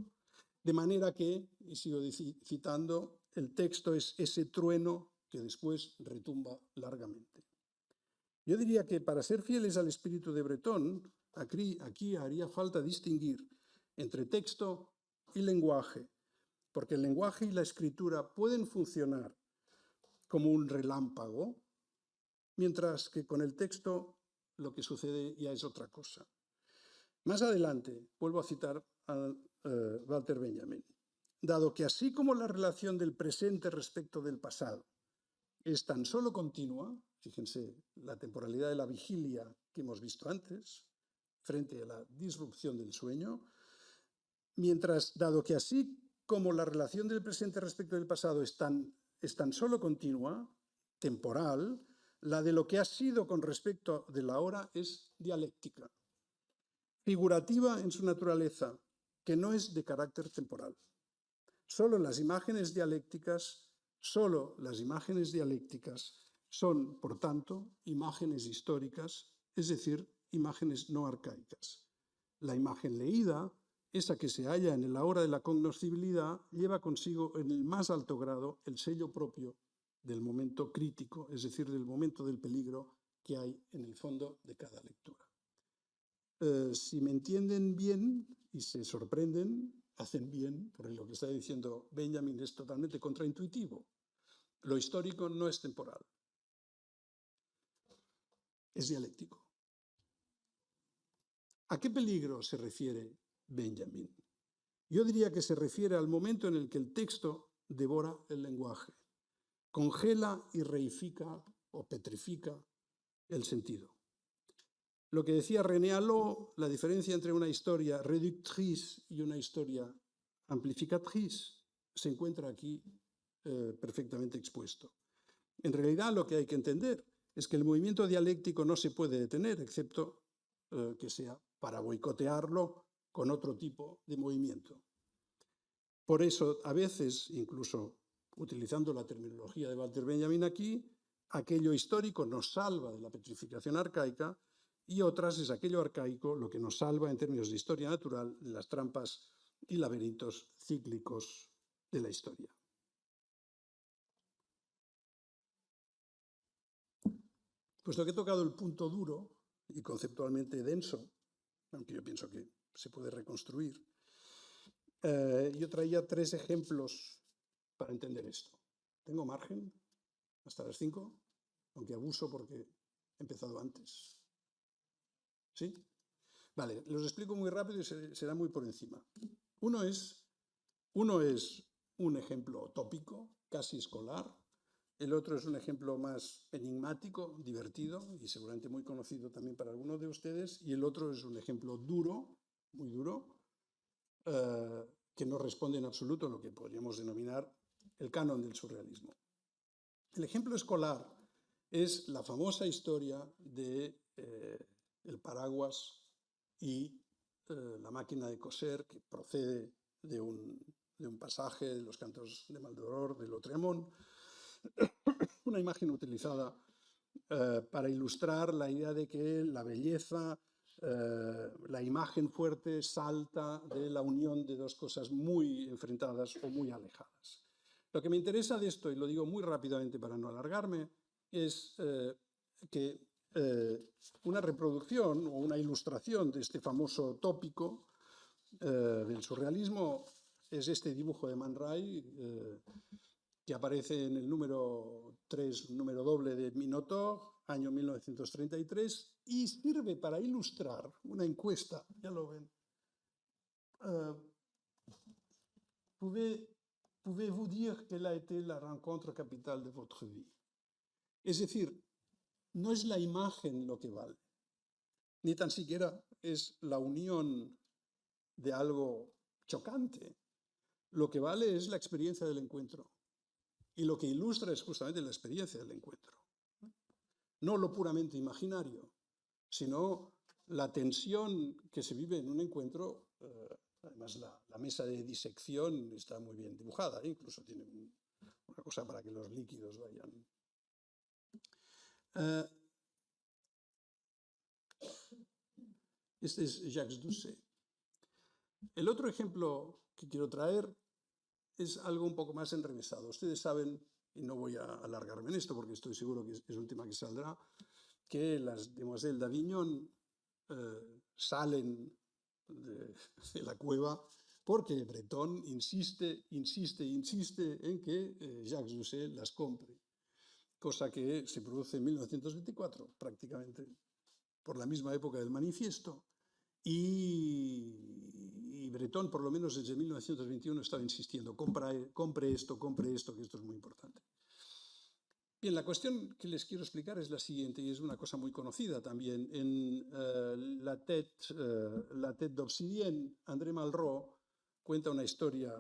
De manera que, y sigo citando, el texto es ese trueno que después retumba largamente. Yo diría que para ser fieles al espíritu de Breton, aquí haría falta distinguir entre texto y lenguaje, porque el lenguaje y la escritura pueden funcionar como un relámpago, mientras que con el texto lo que sucede ya es otra cosa. Más adelante, vuelvo a citar a Walter Benjamin, dado que así como la relación del presente respecto del pasado es tan solo continua, fíjense, la temporalidad de la vigilia que hemos visto antes, frente a la disrupción del sueño, dado que así como la relación del presente respecto del pasado es tan solo continua, temporal, la de lo que ha sido con respecto de la hora es dialéctica, figurativa en su naturaleza, que no es de carácter temporal. Solo las imágenes dialécticas son, por tanto, imágenes históricas, es decir, imágenes no arcaicas. La imagen leída, esa que se halla en la hora de la cognoscibilidad, lleva consigo en el más alto grado el sello propio del momento crítico, es decir, del momento del peligro que hay en el fondo de cada lectura. si me entienden bien y se sorprenden, hacen bien, porque lo que está diciendo Benjamin es totalmente contraintuitivo. Lo histórico no es temporal, es dialéctico. ¿A qué peligro se refiere Benjamin? Yo diría que se refiere al momento en el que el texto devora el lenguaje, congela y reifica o petrifica el sentido. Lo que decía René Allo, la diferencia entre una historia reductrice y una historia amplificatrice, se encuentra aquí perfectamente expuesto. En realidad, lo que hay que entender es que el movimiento dialéctico no se puede detener, excepto que sea para boicotearlo con otro tipo de movimiento. Por eso, a veces, incluso utilizando la terminología de Walter Benjamin aquí, aquello histórico nos salva de la petrificación arcaica y otras es aquello arcaico lo que nos salva en términos de historia natural de las trampas y laberintos cíclicos de la historia. Puesto que he tocado el punto duro y conceptualmente denso, aunque yo pienso que se puede reconstruir, yo traía 3 ejemplos para entender esto. ¿Tengo margen hasta las 5? Aunque abuso porque he empezado antes. ¿Sí? Vale, los explico muy rápido y será muy por encima. Uno es un ejemplo tópico, casi escolar. El otro es un ejemplo más enigmático, divertido y seguramente muy conocido también para algunos de ustedes. Y el otro es un ejemplo duro, muy duro, que no responde en absoluto a lo que podríamos denominar el canon del surrealismo. El ejemplo escolar es la famosa historia de el paraguas y la máquina de coser, que procede de un pasaje de los cantos de Maldoror, de Lautréamont, una imagen utilizada para ilustrar la idea de que la belleza, la imagen fuerte salta de la unión de dos cosas muy enfrentadas o muy alejadas. Lo que me interesa de esto, y lo digo muy rápidamente para no alargarme, es que una reproducción o una ilustración de este famoso tópico del surrealismo es este dibujo de Man Ray, que aparece en el número 3, número doble de Minotaur, año 1933, y sirve para ilustrar una encuesta, ya lo ven. Pouvez-vous dire quelle a été la rencontre capitale de votre vie? Es decir, no es la imagen lo que vale, ni tan siquiera es la unión de algo chocante. Lo que vale es la experiencia del encuentro. Y lo que ilustra es justamente la experiencia del encuentro. No lo puramente imaginario, sino la tensión que se vive en un encuentro. Además, la mesa de disección está muy bien dibujada, incluso tiene una cosa para que los líquidos vayan. Este es Jacques Doucet. El otro ejemplo que quiero traer es algo un poco más enrevesado. Ustedes saben, y no voy a alargarme en esto porque estoy seguro que es el último que saldrá, que las Demoiselles d'Avignon salen de la cueva porque Breton insiste en que Jacques Doucet las compre, cosa que se produce en 1924, prácticamente por la misma época del manifiesto, y Breton, por lo menos desde 1921, estaba insistiendo, compre esto, que esto es muy importante. Bien, la cuestión que les quiero explicar es la siguiente, y es una cosa muy conocida también. En La Tête d'Obsidienne, André Malraux cuenta una historia,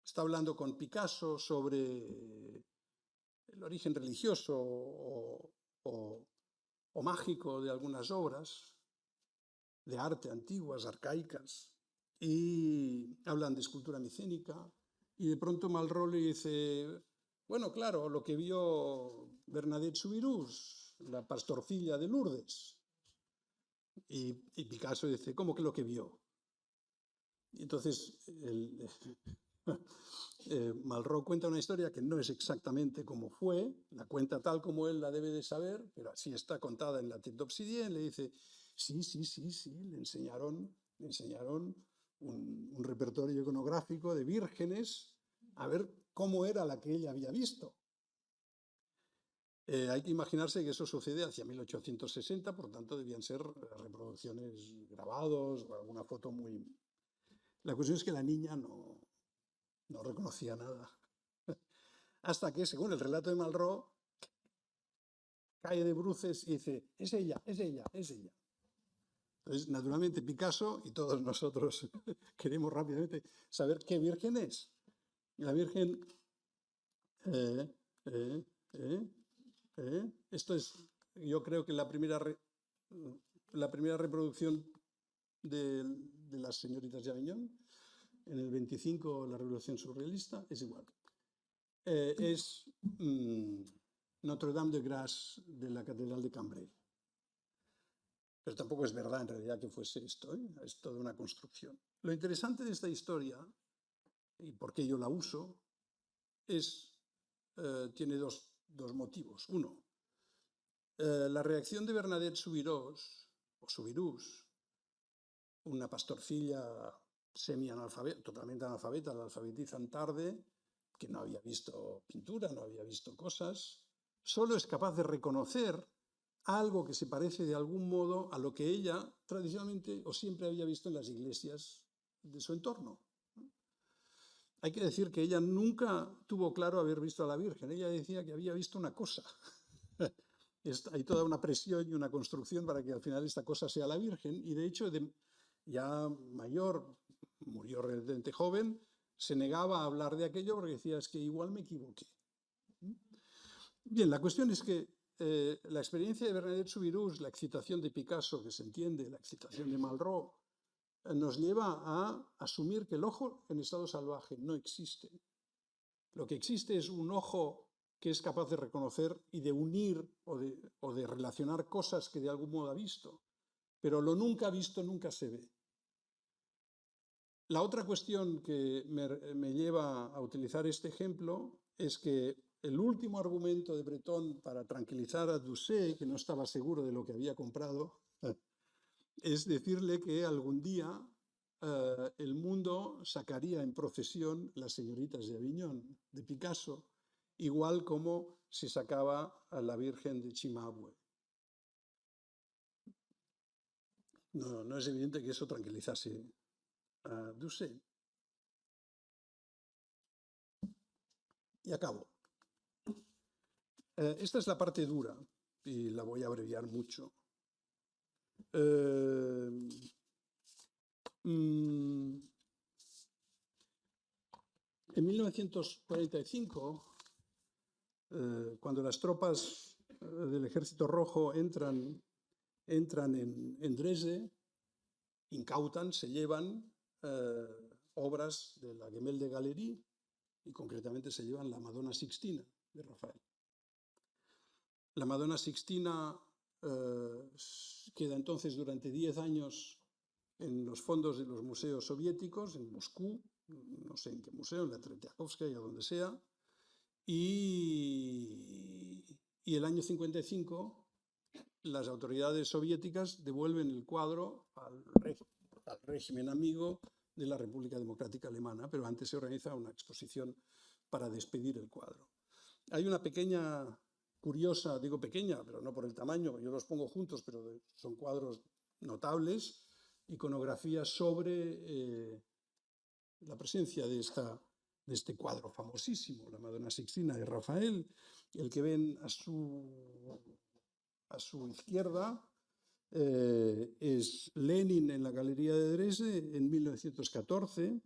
está hablando con Picasso sobre el origen religioso o mágico de algunas obras de arte antiguas, arcaicas, y hablan de escultura micénica, y de pronto Malraux le dice, bueno, claro, lo que vio Bernadette Soubirous, la pastorcilla de Lourdes. Y Picasso dice, ¿cómo que lo que vio? Y entonces Malraux cuenta una historia que no es exactamente como fue, la cuenta tal como él la debe de saber, pero así está contada en La Tête d'Obsidienne. Le dice, Sí, le enseñaron un repertorio iconográfico de vírgenes a ver cómo era la que ella había visto. Hay que imaginarse que eso sucede hacia 1860, por tanto debían ser reproducciones grabados o alguna foto muy... La cuestión es que la niña no reconocía nada. Hasta que, según el relato de Malraux, cae de bruces y dice, es ella, es ella, es ella. Entonces, naturalmente, Picasso y todos nosotros queremos rápidamente saber qué virgen es. La virgen... Esto es, yo creo que la primera reproducción de las señoritas de Aviñón, en el 25, la Revolución Surrealista, es igual. Es Notre-Dame de Grâce de la Catedral de Cambrai. Pero tampoco es verdad en realidad que fuese esto, es toda una construcción. Lo interesante de esta historia, y por qué yo la uso, tiene dos motivos. Uno, la reacción de Bernadette Soubirous, una pastorcilla semi-analfabeta, totalmente analfabeta, la alfabetizan tarde, que no había visto pintura, no había visto cosas, solo es capaz de reconocer algo que se parece de algún modo a lo que ella tradicionalmente o siempre había visto en las iglesias de su entorno. Hay que decir que ella nunca tuvo claro haber visto a la Virgen, ella decía que había visto una cosa. Hay toda una presión y una construcción para que al final esta cosa sea la Virgen, y de hecho, ya mayor, murió relativamente joven, se negaba a hablar de aquello porque decía, es que igual me equivoqué. Bien, la cuestión es que la experiencia de Bernadette Soubirous, la excitación de Picasso, que se entiende, la excitación de Malraux, nos lleva a asumir que el ojo en estado salvaje no existe. Lo que existe es un ojo que es capaz de reconocer y de unir o de relacionar cosas que de algún modo ha visto, pero lo nunca visto nunca se ve. La otra cuestión que me lleva a utilizar este ejemplo es que el último argumento de Breton para tranquilizar a Doucet, que no estaba seguro de lo que había comprado, es decirle que algún día el mundo sacaría en procesión Las señoritas de Aviñón, de Picasso, igual como se sacaba a la Virgen de Cimabue. No es evidente que eso tranquilizase a Doucet. Y acabo. Esta es la parte dura y la voy a abreviar mucho. En 1945, cuando las tropas del Ejército Rojo entran en Dresde, incautan, se llevan obras de la Gemälde Galerie y concretamente se llevan la Madonna Sixtina de Rafael. La Madonna Sixtina queda entonces durante 10 años en los fondos de los museos soviéticos, en Moscú, no sé en qué museo, en la Tretiakhovskaya o donde sea, y el año 55 las autoridades soviéticas devuelven el cuadro al régimen amigo de la República Democrática Alemana, pero antes se organiza una exposición para despedir el cuadro. Hay una pequeña, curiosa, digo pequeña, pero no por el tamaño, yo los pongo juntos, pero son cuadros notables, iconografías sobre la presencia de este cuadro famosísimo, la Madonna Sixtina de Rafael. El que ven a su izquierda es Lenin en la Galería de Dresde en 1914,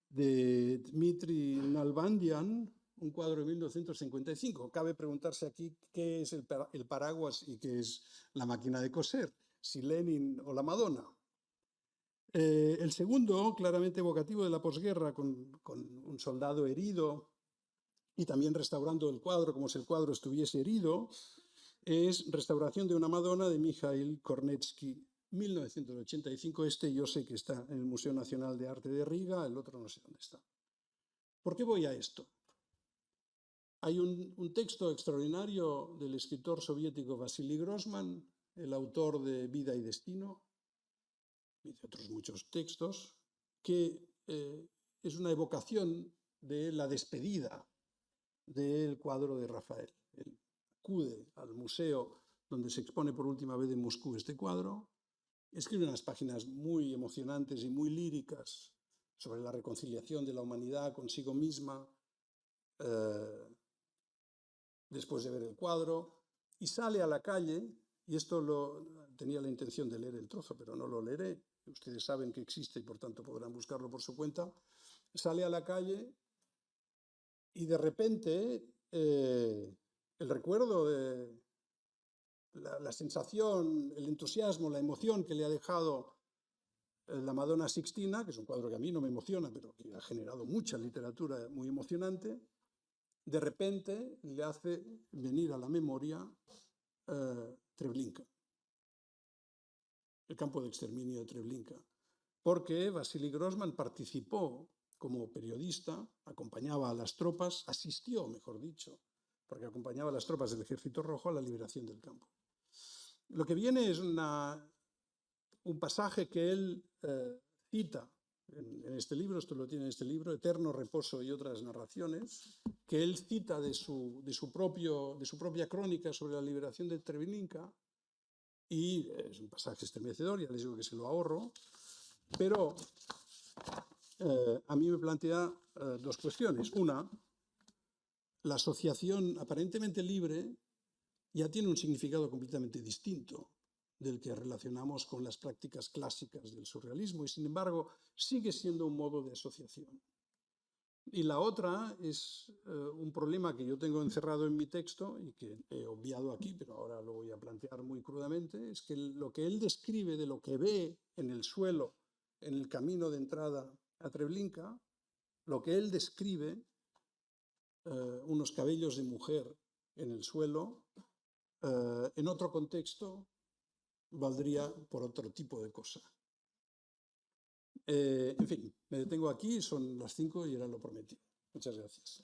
de Dmitri Nalbandian, un cuadro de 1955. Cabe preguntarse aquí qué es el paraguas y qué es la máquina de coser, si Lenin o la Madonna. El segundo, claramente evocativo de la posguerra, con un soldado herido y también restaurando el cuadro como si el cuadro estuviese herido, es Restauración de una Madonna de Mikhail Kornetsky, 1985. Este yo sé que está en el Museo Nacional de Arte de Riga, el otro no sé dónde está. ¿Por qué voy a esto? Hay un texto extraordinario del escritor soviético Vasily Grossman el autor de Vida y Destino y de otros muchos textos, que es una evocación de la despedida del cuadro de Rafael. Él acude al museo donde se expone por última vez en Moscú este cuadro, escribe unas páginas muy emocionantes y muy líricas sobre la reconciliación de la humanidad consigo misma después de ver el cuadro, y sale a la calle, y esto tenía la intención de leer el trozo, pero no lo leeré, ustedes saben que existe y por tanto podrán buscarlo por su cuenta, sale a la calle y de repente el recuerdo de la sensación, el entusiasmo, la emoción que le ha dejado la Madonna Sixtina, que es un cuadro que a mí no me emociona, pero que ha generado mucha literatura muy emocionante, de repente le hace venir a la memoria Treblinka, el campo de exterminio de Treblinka, porque Vasily Grossman participó como periodista, acompañaba a las tropas, asistió, mejor dicho, porque acompañaba a las tropas del Ejército Rojo a la liberación del campo. Lo que viene es un pasaje que él cita en este libro, esto lo tiene en este libro, Eterno Reposo y otras narraciones, que él cita de su propia crónica sobre la liberación de Treblinka, y es un pasaje estremecedor, ya les digo que se lo ahorro, pero a mí me plantea dos cuestiones. Una, la asociación aparentemente libre ya tiene un significado completamente distinto del que relacionamos con las prácticas clásicas del surrealismo y, sin embargo, sigue siendo un modo de asociación. Y la otra es un problema que yo tengo encerrado en mi texto y que he obviado aquí, pero ahora lo voy a plantear muy crudamente, es que lo que él describe de lo que ve en el suelo, en el camino de entrada a Treblinka, lo que él describe, unos cabellos de mujer en el suelo, en otro contexto valdría por otro tipo de cosa. En fin, me detengo aquí, son las 5 y era lo prometido. Muchas gracias.